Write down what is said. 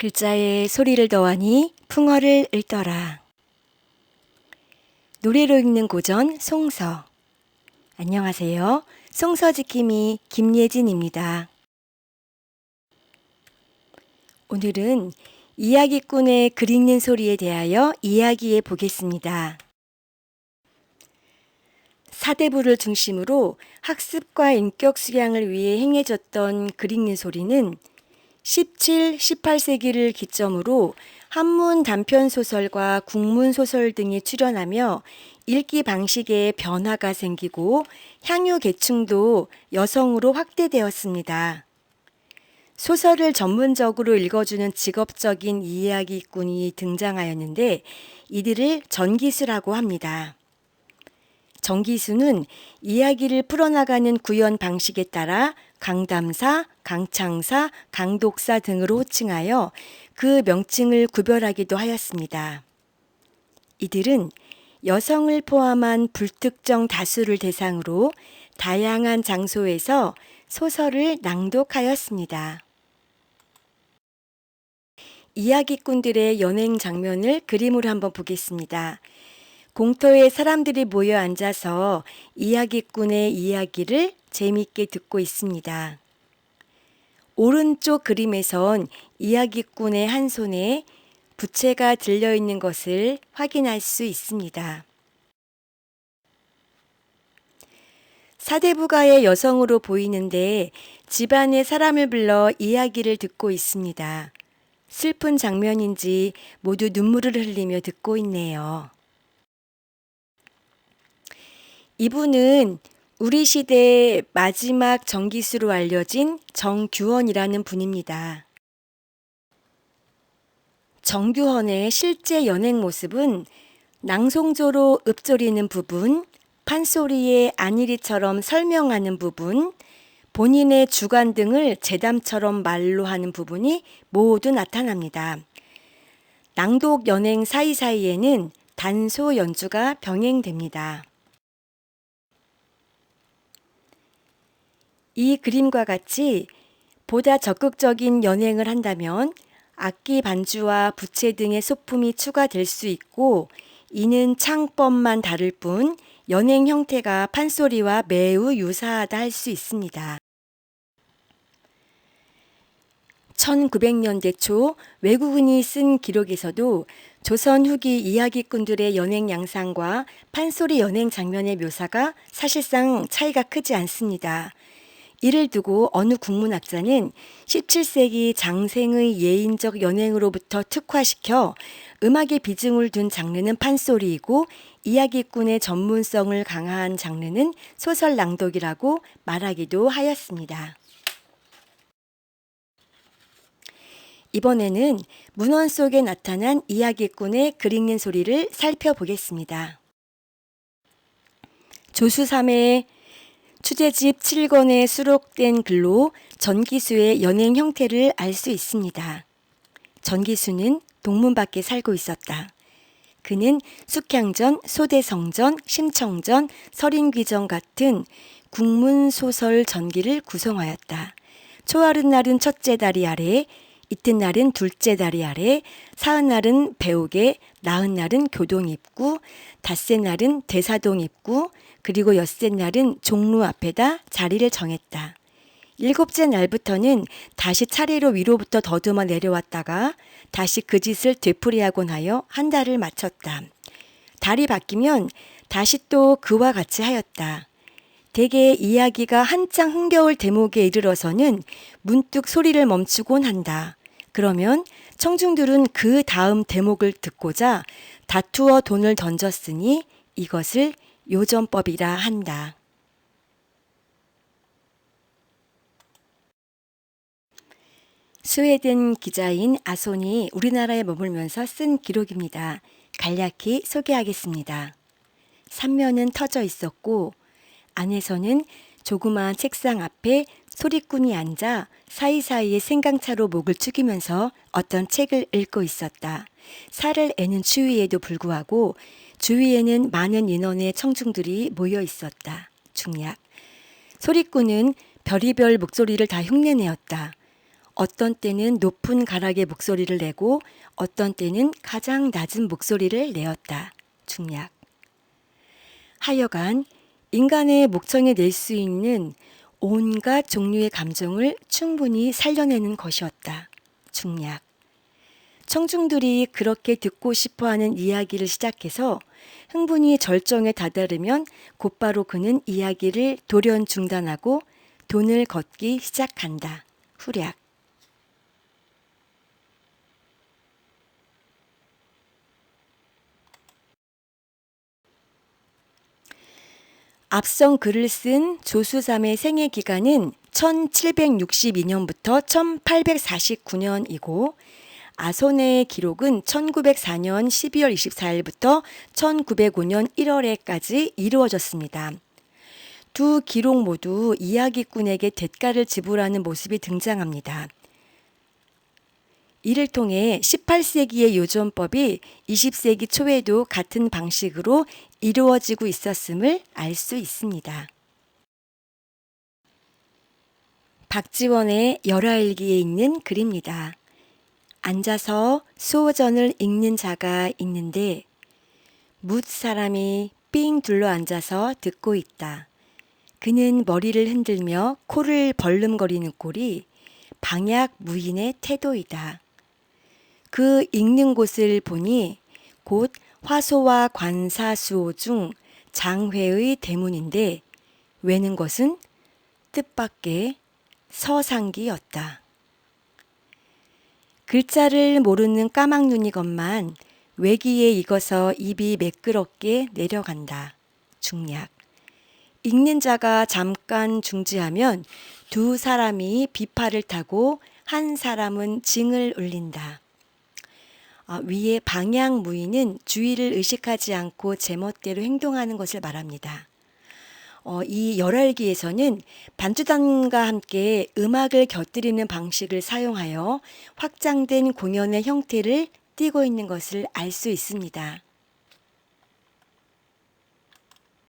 글자에 소리를 더하니 풍어를 읽더라. 노래로 읽는 고전 송서. 안녕하세요. 송서지킴이 김예진입니다. 오늘은 이야기꾼의 글 읽는 소리에 대하여 이야기해 보겠습니다. 사대부를 중심으로 학습과 인격 수양을 위해 행해졌던 글 읽는 소리는 17, 18세기를 기점으로 한문 단편소설과 국문소설 등이 출현하며 읽기 방식에 변화가 생기고 향유 계층도 여성으로 확대되었습니다. 소설을 전문적으로 읽어주는 직업적인 이야기꾼이 등장하였는데 이들을 전기수라고 합니다. 전기수는 이야기를 풀어나가는 구현 방식에 따라 강담사, 강창사, 강독사 등으로 호칭하여 그 명칭을 구별하기도 하였습니다. 이들은 여성을 포함한 불특정 다수를 대상으로 다양한 장소에서 소설을 낭독하였습니다. 이야기꾼들의 연행 장면을 그림으로 한번 보겠습니다. 공터에 사람들이 모여 앉아서 이야기꾼의 이야기를 재미있게 듣고 있습니다. 오른쪽 그림에선 이야기꾼의 한 손에 부채가 들려있는 것을 확인할 수 있습니다. 사대부가의 여성으로 보이는데 집안에 사람을 불러 이야기를 듣고 있습니다. 슬픈 장면인지 모두 눈물을 흘리며 듣고 있네요. 이분은 우리 시대의 마지막 전기수로 알려진 정규헌이라는 분입니다. 정규헌의 실제 연행 모습은 낭송조로 읊조리는 부분, 판소리의 안일이처럼 설명하는 부분, 본인의 주관 등을 재담처럼 말로 하는 부분이 모두 나타납니다. 낭독 연행 사이사이에는 단소 연주가 병행됩니다. 이 그림과 같이 보다 적극적인 연행을 한다면 악기 반주와 부채 등의 소품이 추가될 수 있고 이는 창법만 다를 뿐 연행 형태가 판소리와 매우 유사하다 할 수 있습니다. 1900년대 초 외국인이 쓴 기록에서도 조선 후기 이야기꾼들의 연행 양상과 판소리 연행 장면의 묘사가 사실상 차이가 크지 않습니다. 이를 두고 어느 국문학자는 17세기 장생의 예인적 연행으로부터 특화시켜 음악의 비중을 둔 장르는 판소리이고 이야기꾼의 전문성을 강화한 장르는 소설 낭독이라고 말하기도 하였습니다. 이번에는 문헌 속에 나타난 이야기꾼의 글 읽는 소리를 살펴보겠습니다. 조수삼의 추제집 7권에 수록된 글로 전기수의 연행 형태를 알 수 있습니다. 전기수는 동문 밖에 살고 있었다. 그는 숙향전, 소대성전, 심청전, 설인귀전 같은 국문소설 전기를 구성하였다. 초하룻 날은 첫째 다리 아래, 이튿날은 둘째 다리 아래, 사흘날은 배옥에, 나흘날은 교동 입구, 닷새 날은 대사동 입구, 그리고 엿새 날은 종로 앞에다 자리를 정했다. 일곱째 날부터는 다시 차례로 위로부터 더듬어 내려왔다가 다시 그 짓을 되풀이하곤 하여 한 달을 마쳤다. 달이 바뀌면 다시 또 그와 같이 하였다. 대개 이야기가 한창 흥겨울 대목에 이르러서는 문득 소리를 멈추곤 한다. 그러면 청중들은 그 다음 대목을 듣고자 다투어 돈을 던졌으니 이것을 요전법이라 한다. 스웨덴 기자인 아손이 우리나라에 머물면서 쓴 기록입니다. 간략히 소개하겠습니다. 삼면은 터져 있었고 안에서는 조그마한 책상 앞에 소리꾼이 앉아 사이사이에 생강차로 목을 축이면서 어떤 책을 읽고 있었다. 살을 애는 추위에도 불구하고 주위에는 많은 인원의 청중들이 모여 있었다. 중략. 소리꾼은 별의별 목소리를 다 흉내내었다. 어떤 때는 높은 가락의 목소리를 내고 어떤 때는 가장 낮은 목소리를 내었다. 중략. 하여간 인간의 목청에 낼 수 있는 온갖 종류의 감정을 충분히 살려내는 것이었다. 중략. 청중들이 그렇게 듣고 싶어하는 이야기를 시작해서 흥분이 절정에 다다르면 곧바로 그는 이야기를 돌연 중단하고 돈을 걷기 시작한다. 후략. 앞선 글을 쓴 조수삼의 생애 기간은 1762년부터 1849년이고 아손의 기록은 1904년 12월 24일부터 1905년 1월에까지 이루어졌습니다. 두 기록 모두 이야기꾼에게 대가를 지불하는 모습이 등장합니다. 이를 통해 18세기의 요전법이 20세기 초에도 같은 방식으로 이루어지고 있었음을 알 수 있습니다. 박지원의 열화일기에 있는 글입니다. 앉아서 수호전을 읽는 자가 있는데 뭇 사람이 삥 둘러 앉아서 듣고 있다. 그는 머리를 흔들며 코를 벌름거리는 꼴이 방약 무인의 태도이다. 그 읽는 곳을 보니 곧 화소와 관사수호 중 장회의 대문인데 외는 것은 뜻밖의 서상기였다. 글자를 모르는 까막눈이건만 외기에 익어서 입이 매끄럽게 내려간다. 중략. 읽는 자가 잠깐 중지하면 두 사람이 비파를 타고 한 사람은 징을 울린다. 위의 방향무의는 주의를 의식하지 않고 제멋대로 행동하는 것을 말합니다. 이 열알기에서는 반주단과 함께 음악을 곁들이는 방식을 사용하여 확장된 공연의 형태를 띠고 있는 것을 알 수 있습니다.